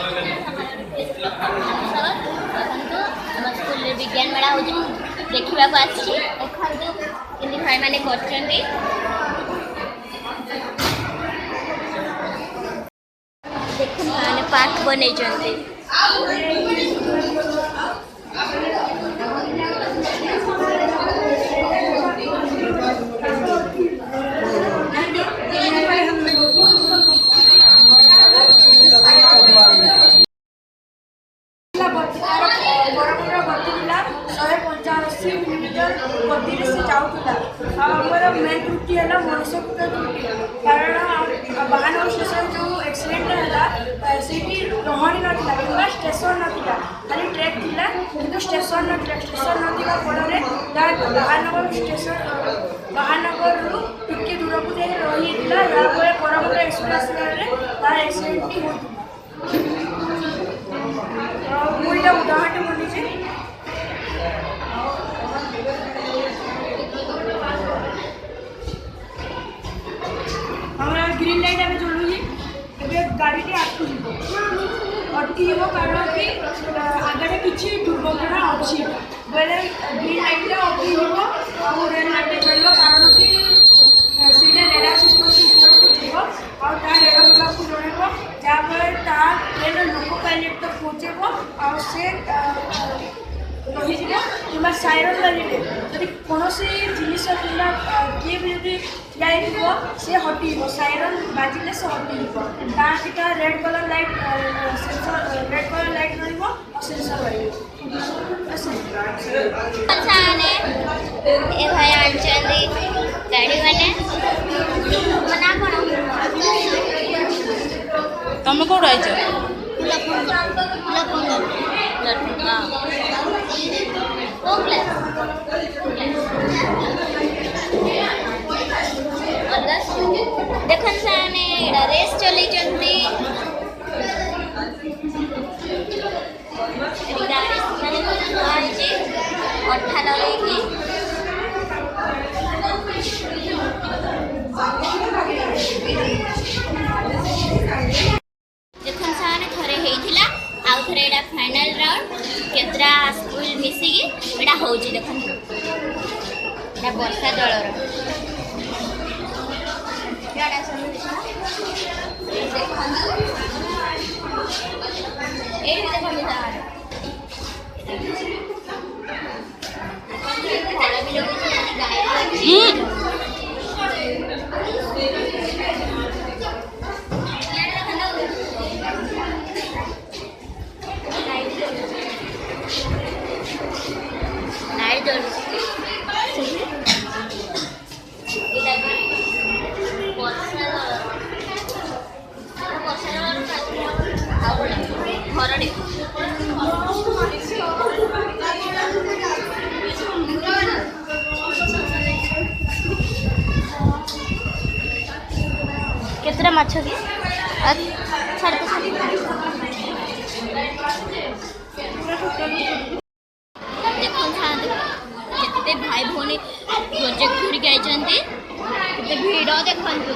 school विज्ञान मेला हो देखा देखते भाई मैंने देखो मैंने पार्क बन गति से जाऊला आमर मेन त्रुटि है मनसकृत त्रुटि कारण बाहन स्टेशन जो एक्सीडेंट है से रहणी नाला कि स्टेशन नाला खाली ट्रेक थिला कि स्टेशन नाला स्टेशन नाला फल महानगर स्टेशन महानगर रु टिके दूर को जाए रही है बरहमपुर एक्सप्रेस तार एक्सीडेंट होता मुझे उदाहरण बोली ग्रीन लाइट आगे चलुची गाड़ी अटकी कारण कि आगे किसी दुर्घटना अच्छी बेले ग्रीन लाइट अटकी रेड लाइट चलो कारण कि रेडार सिस्टम ऊपर को रेड ब्लॉक को जनइब जहाँफल ट्रेन लोको पायलट तक पहुँचे रही कि साइरन बाजिले जब कौन जिनस किए भी जब ठिया सी हटि साइरन बाजिले से हटि red colour light sensor red colour light रही और सेंसर तुम कौन आई देखन साने रेस चली चंदी गाड़ी माने आइजे अठा लगेगी देखन साने थरे हेइथिला आउ थरे एडा फाइनल राउंड केतरा स्कूल मिसिकी एडा होउची देखन एडा वर्षा दलर याडा समझ देखन ए देखन मिसार फल भी लोग गाय केतरा माछ की छाड़ देखो केते भाई भौणी प्रोजेक्ट धरिक आइछन्ती केते भिड़ देखंतु